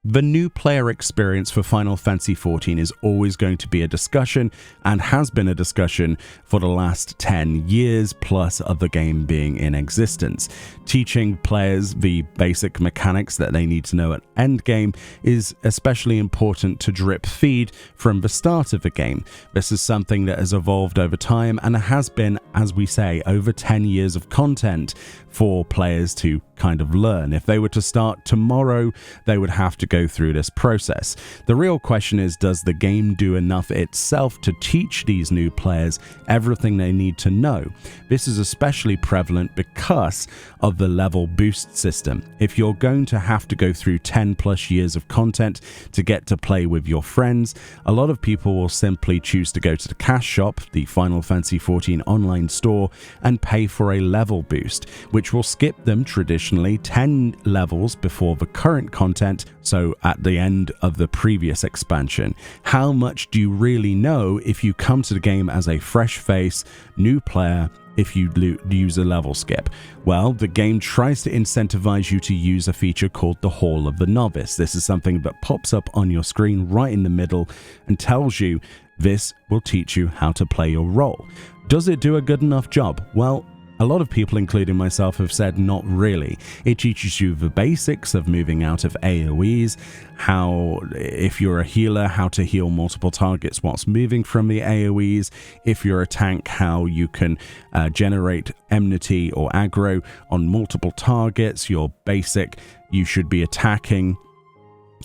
The new player experience for Final Fantasy XIV is always going to be a discussion and has been a discussion for the last 10 years plus of the game being in existence. Teaching players the basic mechanics that they need to know at endgame is especially important to drip feed from the start of the game. This is something that has evolved over time and has been, as we say, over 10 years of content for players to kind of learn. If they were to start tomorrow, they would have to go through this process. The real question is, does the game do enough itself to teach these new players everything they need to know? This is especially prevalent because of the level boost system. If you're going to have to go through 10 plus years of content to get to play with your friends, a lot of people will simply choose to go to the cash shop, the Final Fantasy XIV online store, and pay for a level boost, which will skip them traditionally 10 levels before the current content, so at the end of the previous expansion. How much do you really know if you come to the game as a fresh face, new player, if you use a level skip? Well, the game tries to incentivize you to use a feature called the Hall of the Novice. This is something that pops up on your screen right in the middle and tells you this will teach you how to play your role. Does it do a good enough job? Well, a lot of people, including myself, have said not really. It teaches you the basics of moving out of AoEs, how, if you're a healer, how to heal multiple targets whilst moving from the AoEs. If you're a tank, how you can generate enmity or aggro on multiple targets. Your basic, you should be attacking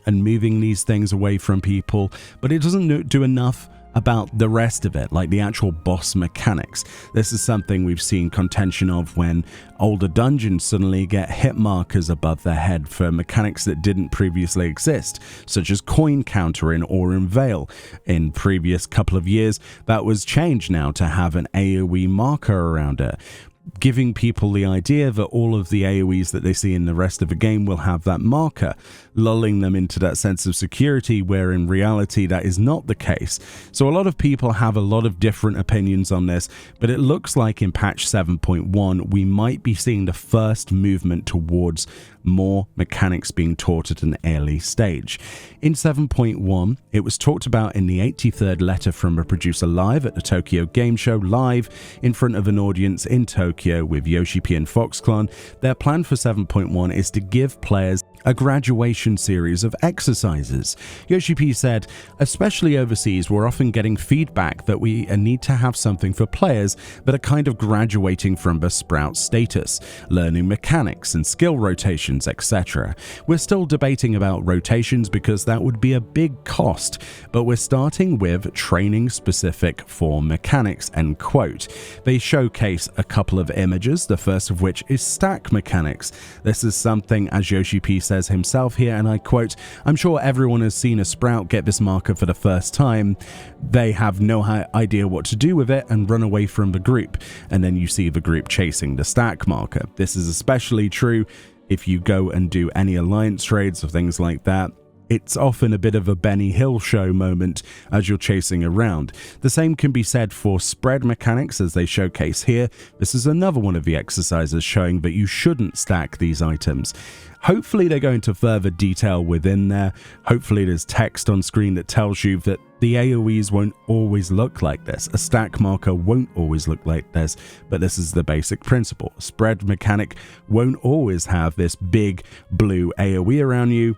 and moving these things away from people. But it doesn't do enough about the rest of it, like the actual boss mechanics. This is something we've seen contention of when older dungeons suddenly get hit markers above their head for mechanics that didn't previously exist, such as coin counter in Aurum Vale. In previous couple of years, that was changed now to have an AoE marker around it, giving people the idea that all of the AoEs that they see in the rest of the game will have that marker, lulling them into that sense of security, where in reality that is not the case. So a lot of people have a lot of different opinions on this, but it looks like in patch 7.1 we might be seeing the first movement towards more mechanics being taught at an early stage. In 7.1, it was talked about in the 83rd letter from a producer live at the Tokyo Game Show, live in front of an audience in Tokyo with Yoshi P and Foxclan. Their plan for 7.1 is to give players a graduation series of exercises. Yoshi P said, especially overseas, we're often getting feedback that we need to have something for players that are kind of graduating from the Sprout status, learning mechanics and skill rotations, etc. We're still debating about rotations because that would be a big cost, but we're starting with training specific for mechanics, end quote. They showcase a couple of images, the first of which is stack mechanics. This is something, as Yoshi P says himself here, and I quote, "I'm sure everyone has seen a Sprout get this marker for the first time. They have no idea what to do with it and run away from the group, and then you see the group chasing the stack marker. This is especially true if you go and do any alliance trades or things like that. It's often a bit of a Benny Hill show moment as you're chasing around. The same can be said for spread mechanics, as they showcase here. This is another one of the exercises showing that you shouldn't stack these items. Hopefully they go into further detail within there. Hopefully there's text on screen that tells you that the AoEs won't always look like this. A stack marker won't always look like this, but this is the basic principle. A spread mechanic won't always have this big blue AoE around you.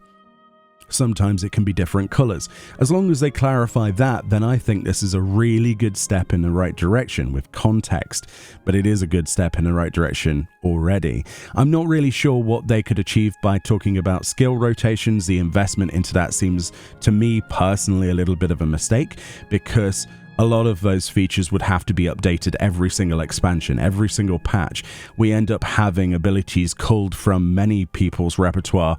Sometimes it can be different colors. As long as they clarify that, then I think this is a really good step in the right direction with context, but it is a good step in the right direction already. I'm not really sure what they could achieve by talking about skill rotations. The investment into that seems to me personally a little bit of a mistake, because a lot of those features would have to be updated every single expansion, every single patch. We end up having abilities culled from many people's repertoire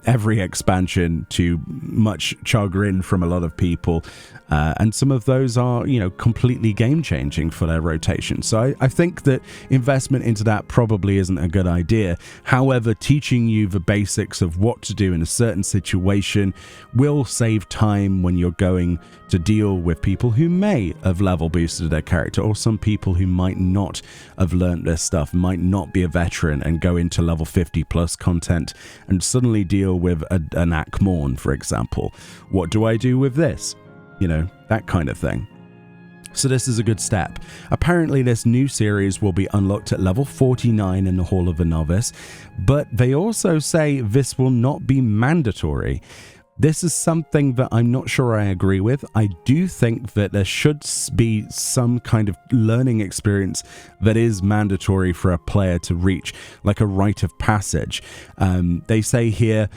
every expansion, to much chagrin from a lot of people. And some of those are, completely game-changing for their rotation. So I think that investment into that probably isn't a good idea. However, teaching you the basics of what to do in a certain situation will save time when you're going to deal with people who may have level boosted their character, or some people who might not have learnt their stuff, might not be a veteran and go into level 50 plus content and suddenly deal with an Akmorn, for example. What do I do with this? You know, that kind of thing. So this is a good step. Apparently this new series will be unlocked at level 49 in the Hall of the Novice, but they also say this will not be mandatory. This is something that I'm not sure I agree with. I do think that there should be some kind of learning experience that is mandatory for a player to reach, like a rite of passage. They say here,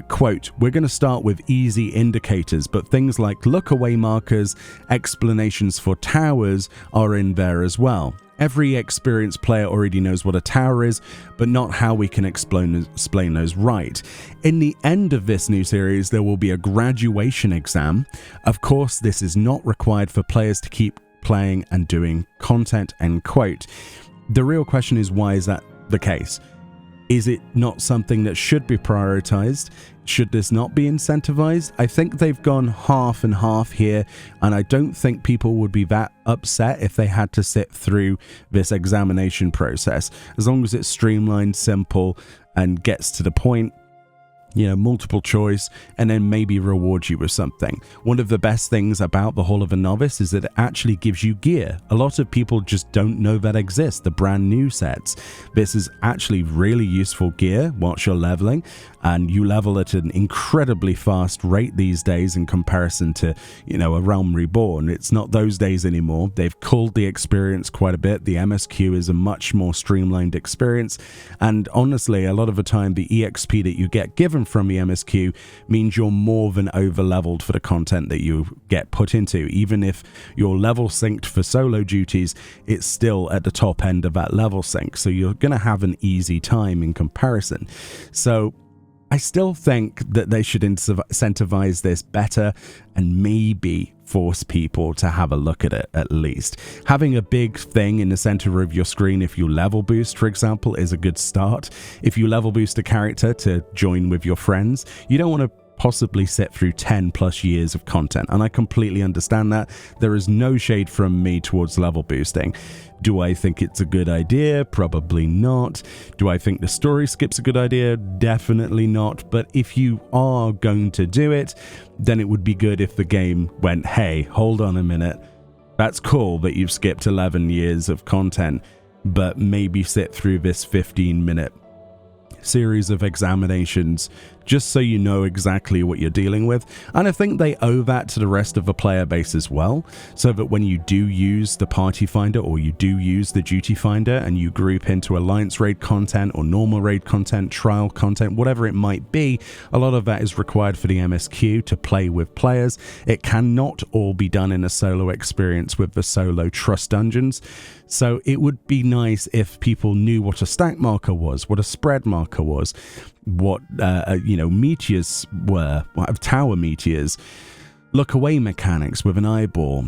quote, "We're going to start with easy indicators, but things like look away markers, explanations for towers are in there as well. Every experienced player already knows what a tower is, but not how we can explain those right. In the end of this new series, there will be a graduation exam. Of course, this is not required for players to keep playing and doing content," end quote. The real question is, why is that the case? Is it not something that should be prioritized? Should this not be incentivized? I think they've gone half and half here, and I don't think people would be that upset if they had to sit through this examination process. As long as it's streamlined, simple, and gets to the point, you know, multiple choice, and then maybe reward you with something. One of the best things about the Hall of a Novice is that it actually gives you gear. A lot of people just don't know that exists, the brand new sets. This is actually really useful gear whilst you're leveling, and you level at an incredibly fast rate these days in comparison to, you know, a Realm Reborn. It's not those days anymore. They've culled the experience quite a bit. The MSQ is a much more streamlined experience, and honestly, a lot of the time the EXP that you get given from the MSQ means you're more than over leveled for the content that you get put into. Even if you're level synced for solo duties, it's still at the top end of that level sync, so you're going to have an easy time in comparison. So I still think that they should incentivize this better and maybe force people to have a look at it at least. Having a big thing in the center of your screen if you level boost, for example, is a good start. If you level boost a character to join with your friends, you don't want to possibly sit through 10 plus years of content, and I completely understand that. There is no shade from me towards level boosting. Do I think it's a good idea? Probably not. Do I think the story skip's a good idea? Definitely not. But if you are going to do it, then it would be good if the game went, hey, hold on a minute. That's cool that you've skipped 11 years of content, but maybe sit through this 15-minute series of examinations just so you know exactly what you're dealing with. And I think they owe that to the rest of the player base as well, so that when you do use the party finder or you do use the duty finder and you group into alliance raid content or normal raid content, trial content, whatever it might be, a lot of that is required for the MSQ to play with players. It cannot all be done in a solo experience with the solo trust dungeons. So it would be nice if people knew what a stack marker was, what a spread marker was, what meteors were, what tower meteors, look away mechanics with an eyeball,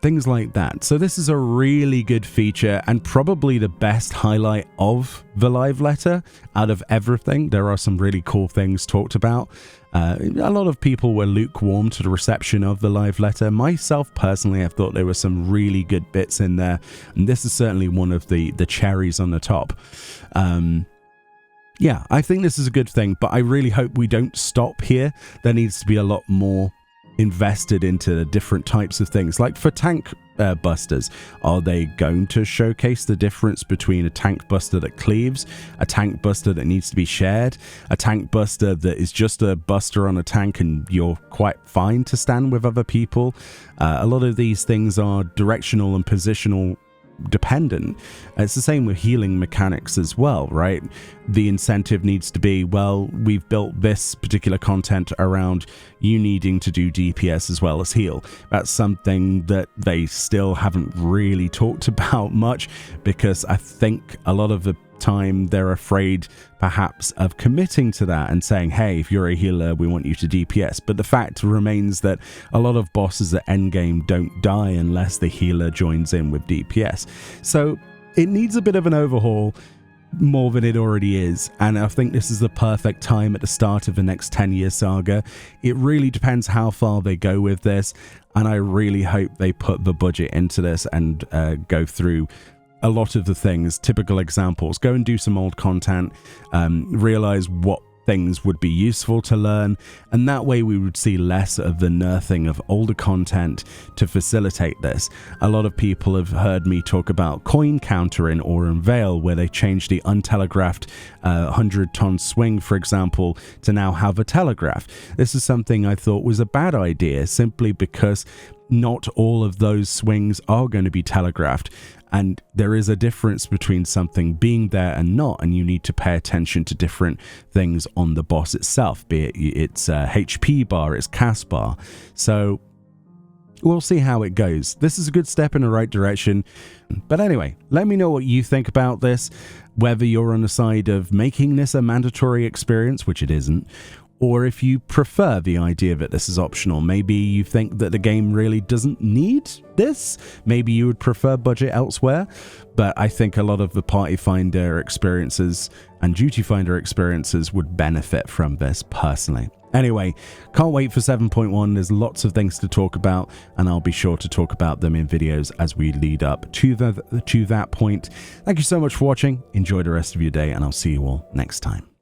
things like that. So this is a really good feature and probably the best highlight of the live letter out of everything. There are some really cool things talked about. A lot of people were lukewarm to the reception of the live letter. Myself personally, I thought there were some really good bits in there, and this is certainly one of the cherries on the top. Yeah, I think this is a good thing, but I really hope we don't stop here. There needs to be a lot more invested into the different types of things. Like for tank busters, are they going to showcase the difference between a tank buster that cleaves, a tank buster that needs to be shared, a tank buster that is just a buster on a tank and you're quite fine to stand with other people? A lot of these things are directional and positional dependent. It's the same with healing mechanics as well, right? The incentive needs to be, well, we've built this particular content around you needing to do DPS as well as heal. That's something that they still haven't really talked about much, because I think a lot of the time they're afraid perhaps of committing to that and saying, hey, if you're a healer, we want you to DPS. But the fact remains that a lot of bosses at endgame don't die unless the healer joins in with DPS. So it needs a bit of an overhaul. more than it already is, and I think this is the perfect time at the start of the next 10-year saga. It really depends how far they go with this, and I really hope they put the budget into this and go through a lot of the things. Typical examples: go and do some old content, realize what things would be useful to learn, and that way we would see less of the nerfing of older content to facilitate this. A lot of people have heard me talk about coin counter in Auron Vale, where they changed the untelegraphed 100-ton swing, for example, to now have a telegraph. This is something I thought was a bad idea, simply because not all of those swings are going to be telegraphed, and there is a difference between something being there and not, and you need to pay attention to different things on the boss itself, be it its HP bar, its cast bar. So we'll see how it goes. This is a good step in the right direction. But anyway, let me know what you think about this, whether you're on the side of making this a mandatory experience, which it isn't, or if you prefer the idea that this is optional. Maybe you think that the game really doesn't need this. Maybe you would prefer budget elsewhere. But I think a lot of the Party Finder experiences and Duty Finder experiences would benefit from this personally. Anyway, can't wait for 7.1. There's lots of things to talk about, and I'll be sure to talk about them in videos as we lead up to that point. Thank you so much for watching. Enjoy the rest of your day, and I'll see you all next time.